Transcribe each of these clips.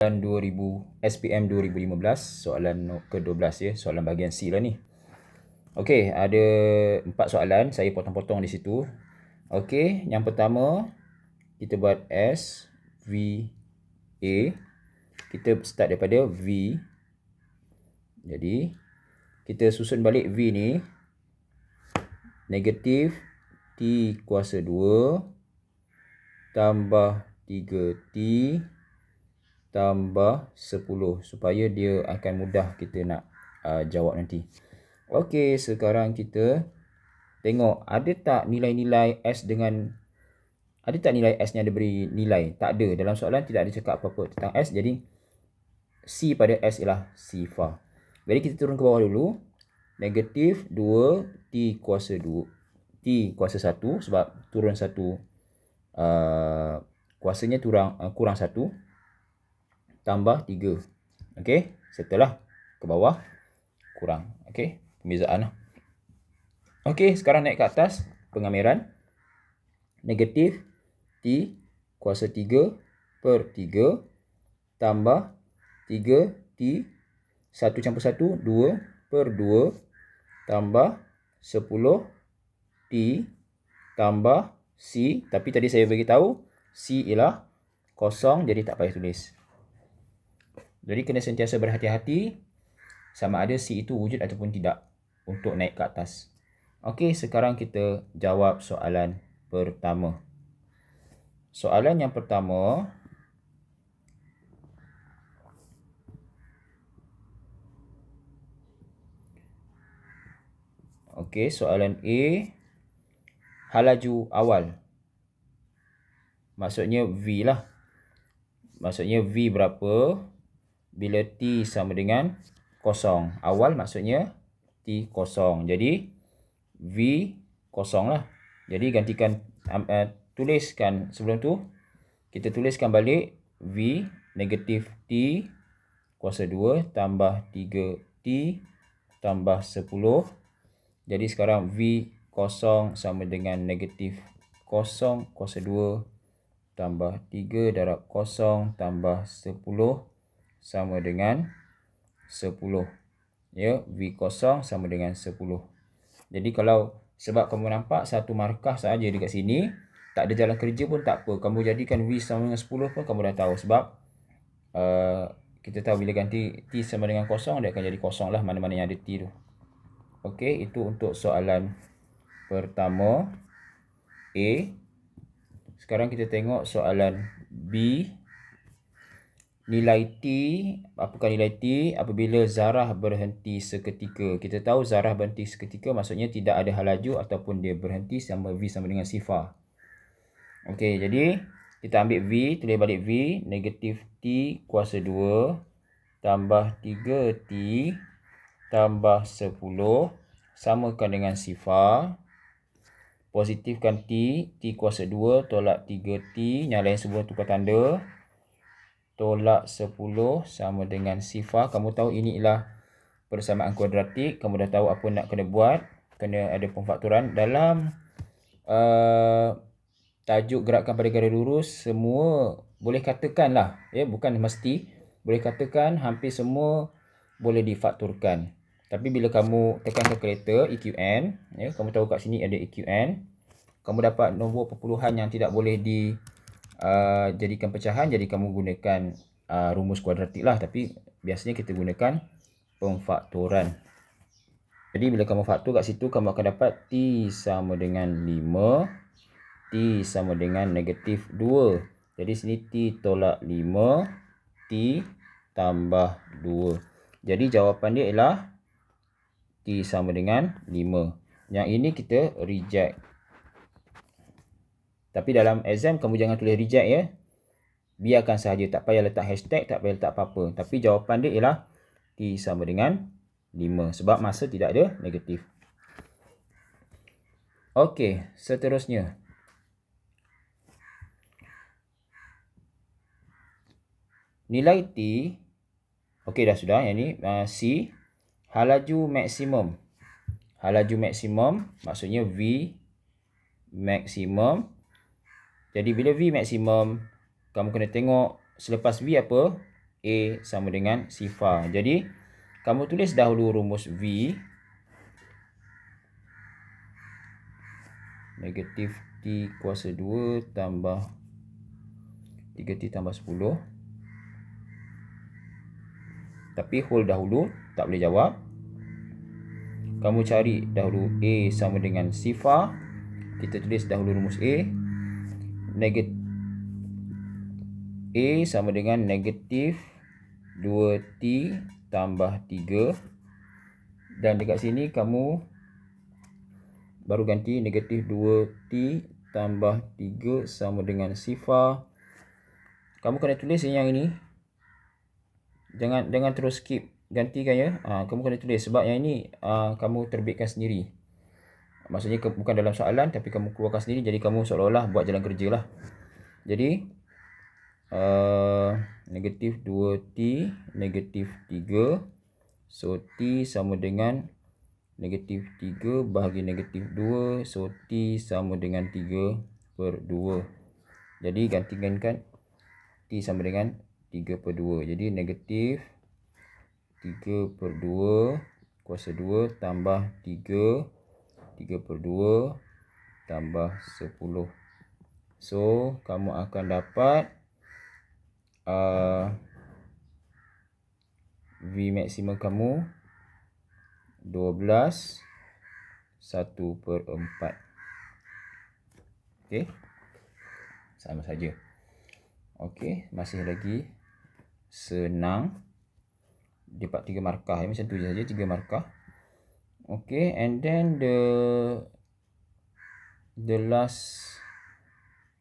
SPM 2015 soalan ke-12 ya, soalan bahagian C lah ni. Okey, ada 4 soalan, saya potong-potong di situ. Okey, yang pertama kita buat S V A. Kita start daripada V. Jadi kita susun balik V ni negatif T kuasa 2 tambah 3T tambah 10 supaya dia akan mudah kita nak jawab nanti. Okey, sekarang kita tengok ada tak nilai-nilai S dengan ada tak nilai S ni ada beri nilai? Tak ada. Dalam soalan tidak ada cakap apa-apa tentang S. Jadi C pada S ialah sifar. Jadi kita turun ke bawah dulu. Negatif 2T kuasa 2 T kuasa 1 sebab turun 1 kuasanya kurang 1 tambah 3. Okey, setelah ke bawah kurang. Okey, pembezaan lah. Okey, sekarang naik ke atas pengamiran. Negatif T kuasa 3 per 3 tambah 3T 1 campur 1 2 per 2 tambah 10T tambah C. Tapi tadi saya beritahu C ialah kosong, jadi tak payah tulis. Jadi kena sentiasa berhati-hati sama ada C itu wujud ataupun tidak untuk naik ke atas. Okey, sekarang kita jawab soalan pertama. Soalan yang pertama, okey, soalan A, halaju awal. Maksudnya V lah. Maksudnya V berapa bila T sama dengan kosong. Awal maksudnya T kosong. Jadi V kosong lah. Jadi gantikan, tuliskan sebelum tu, kita tuliskan balik V negatif T kuasa 2 tambah 3T tambah 10. Jadi sekarang V kosong sama dengan negatif kosong kuasa 2 tambah 3 darab kosong tambah 10 sama dengan 10. Ya, V kosong sama dengan 10. Jadi kalau sebab kamu nampak satu markah saja dekat sini, tak ada jalan kerja pun tak apa. Kamu jadikan V sama dengan 10 pun kamu dah tahu. Sebab kita tahu bila ganti T sama dengan kosong, dia akan jadi kosong lah mana-mana yang ada T tu. Okey, itu untuk soalan pertama A. Sekarang kita tengok soalan B. Nilai T, apakah nilai T apabila zarah berhenti seketika? Kita tahu zarah berhenti seketika maksudnya tidak ada hal laju ataupun dia berhenti sama V sama dengan sifar. Okey, jadi kita ambil V, tulis balik V, negatif T kuasa 2 tambah 3T tambah 10 samakan dengan sifar. Positifkan T kuasa 2 tolak 3T, yang lain semua tukar tanda. Tolak 10 sama dengan sifar. Kamu tahu ini ialah persamaan kuadratik. Kamu dah tahu apa nak kena buat. Kena ada pemfaktoran. Dalam tajuk gerakan pada garis lurus, semua boleh katakan lah. Ya, bukan mesti. Boleh katakan hampir semua boleh difaktorkan. Tapi bila kamu tekan kalkulator EQN, ya, kamu tahu kat sini ada EQN. Kamu dapat nombor perpuluhan yang tidak boleh jadikan pecahan, jadi kamu gunakan rumus kuadratik lah. Tapi biasanya kita gunakan pemfaktoran. Jadi bila kamu faktor kat situ, kamu akan dapat T sama dengan 5, T sama dengan negatif 2. Jadi sini T tolak 5, T tambah 2. Jadi jawapan dia ialah T sama dengan 5. Yang ini kita reject. Tapi dalam exam kamu jangan tulis reject ya. Biarkan sahaja, tak payah letak hashtag, tak payah letak apa-apa. Tapi jawapan dia ialah T sama dengan 5 sebab masa tidak ada negatif. Okey, seterusnya. Nilai T, okey dah sudah, yang ni C, halaju maksimum. Halaju maksimum maksudnya V maksimum. Jadi bila V maksimum, kamu kena tengok selepas V apa? A sama dengan sifar. Jadi, kamu tulis dahulu rumus V. Negatif T kuasa 2 tambah 3T tambah 10. Tapi whole dahulu, tak boleh jawab. Kamu cari dahulu A sama dengan sifar. Kita tulis dahulu rumus A. A sama dengan negatif 2T tambah 3. Dan dekat sini kamu baru ganti negatif 2T tambah 3 sama dengan sifar. Kamu kena tulis yang ini. Jangan terus skip. Gantikan ya. Kamu kena tulis sebab yang ini kamu terbitkan sendiri. Maksudnya bukan dalam soalan tapi kamu keluarkan sendiri. Jadi kamu seolah-olah buat jalan kerja lah. Jadi negatif 2T negatif 3. So T sama dengan negatif 3 bahagi negatif 2. So T sama dengan 3/2. Jadi gantikan T sama dengan 3/2. Jadi negatif 3/2 kuasa 2 tambah 3. 3/2 tambah 10. So, kamu akan dapat V maksimum kamu 12 1/4. Okey. Sama saja. Okey, masih lagi senang. Dapat 3 markah ya, macam tu je saja 3 markah. Okay, and then the last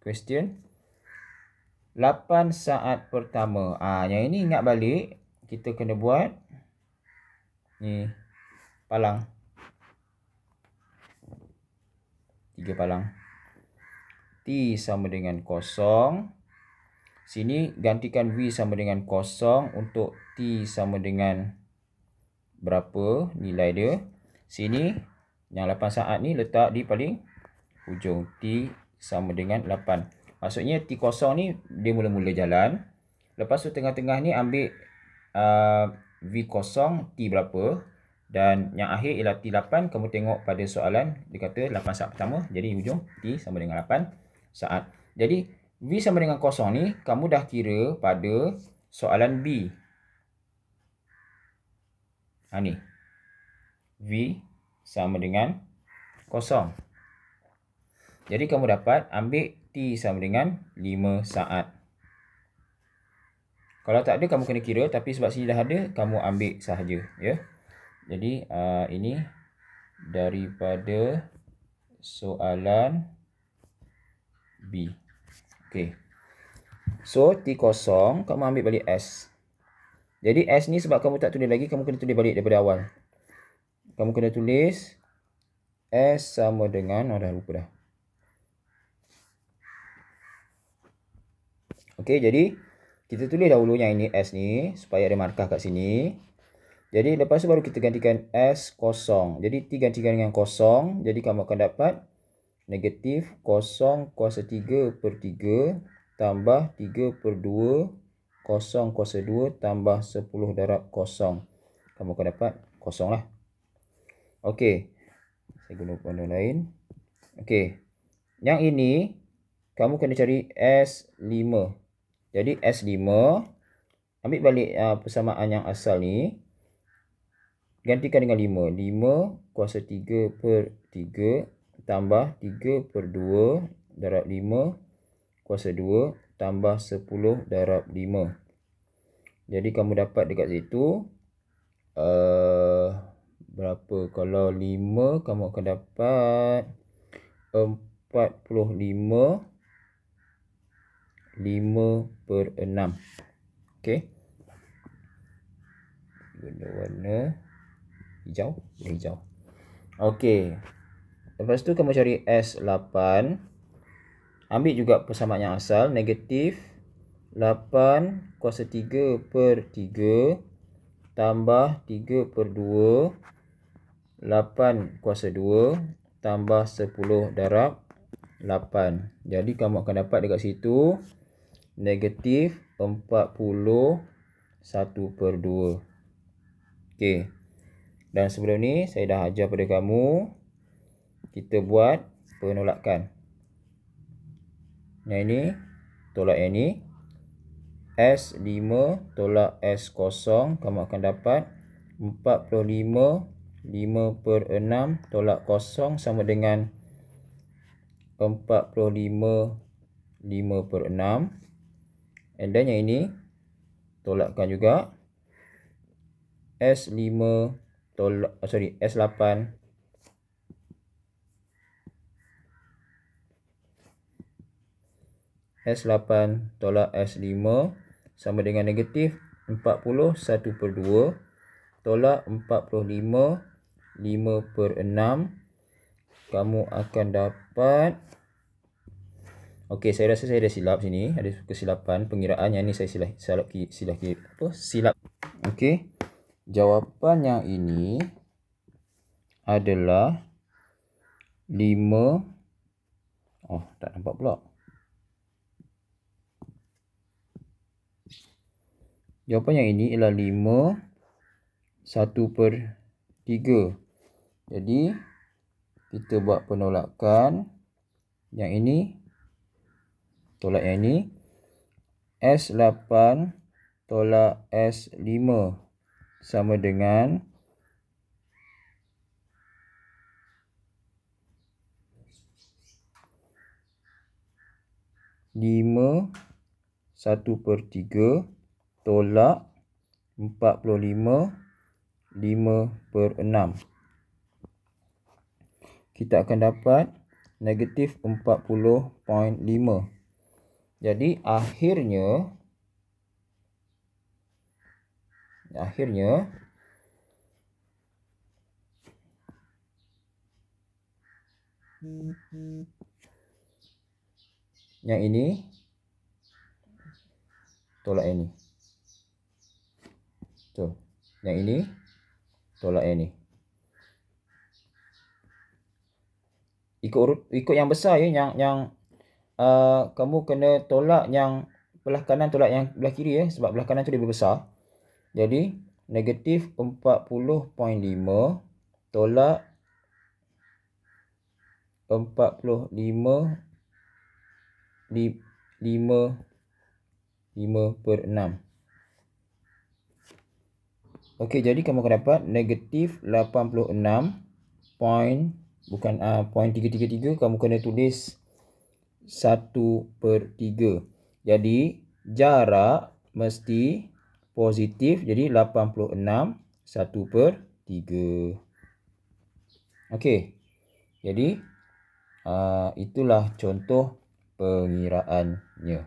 question. 8 saat pertama. Yang ini ingat balik, kita kena buat ni palang. 3 palang. T sama dengan 0. Sini gantikan V sama dengan 0 untuk T sama dengan berapa nilai dia. Sini yang 8 saat ni letak di paling hujung. T sama dengan 8. Maksudnya T0 ni dia mula-mula jalan. Lepas tu tengah-tengah ni ambil V0 T berapa. Dan yang akhir ialah T8. Kamu tengok pada soalan dia kata 8 saat pertama. Jadi hujung T sama dengan 8 saat. Jadi V sama dengan 0 ni kamu dah kira pada soalan B. Ni. V sama dengan 0. Jadi kamu dapat ambil T sama dengan 5 saat. Kalau tak ada kamu kena kira, tapi sebab sini dah ada kamu ambil sahaja ya. Jadi ini daripada soalan B. Okey. So T0 kamu ambil balik S. Jadi S ni sebab kamu tak tulis lagi, kamu kena tulis balik daripada awal. Kamu kena tulis S sama dengan, dah lupa dah. Okey, jadi kita tulis dahulu yang ini S ni supaya ada markah kat sini. Jadi lepas tu baru kita gantikan S0. Jadi T gantikan dengan 0. Jadi kamu akan dapat negatif 0 kuasa 3/3 tambah 3/2 0 kuasa 2 tambah 10 darab 0. Kamu akan dapat 0 lah. Okey. Saya guna warna lain. Okey. Yang ini kamu kena cari S5. Jadi S5 ambil balik persamaan yang asal ni. Gantikan dengan 5. 5 kuasa 3/3 tambah 3/2 darab 5 kuasa 2 tambah 10 darab 5. Jadi kamu dapat dekat situ berapa? Kalau 5 kamu akan dapat 45 5/6. Okey. Guna warna hijau. Hijau. Okey. Lepas tu kamu cari S8. Ambil juga persamaan yang asal. Negatif 8 kuasa 3/3 tambah 3/2 8 kuasa 2 tambah 10 darab 8. Jadi kamu akan dapat dekat situ negatif 40 1/2. Okey. Dan sebelum ni saya dah ajar pada kamu, kita buat penolakan. Yang ini tolak yang ni. S5 tolak S0, kamu akan dapat 45 5/6 tolak 0 sama dengan 45 5/6. And then yang ini tolakkan juga. S5 tolak S8 tolak S5 sama dengan negatif 40 1/2 tolak 45 5/6. Kamu akan dapat, okey, saya rasa saya dah silap sini, ada kesilapan pengiraan. Yang ni saya silap. Okey, jawapan yang ini adalah 5. Oh, tak nampak pula. Jawapan yang ini ialah 5 1/3. Jadi kita buat penolakan. Yang ini tolak yang ini. S8 tolak S5 sama dengan 5 1/3 tolak 45 5/6. Kita akan dapat negatif 40.5. Jadi akhirnya yang ini tolak yang ini. Betul. Yang ini tolak yang ini. Ikut yang besar ya, yang kamu kena tolak yang belah kanan, tolak yang belah kiri ya, sebab belah kanan tu lebih besar. Jadi negatif 40.5 tolak 45 5/6. Okey, jadi kamu akan dapat negatif 86 point, bukan 0.333, kamu kena tulis 1/3. Jadi jarak mesti positif, jadi 86 1/3. Okey. Jadi itulah contoh pengiraannya.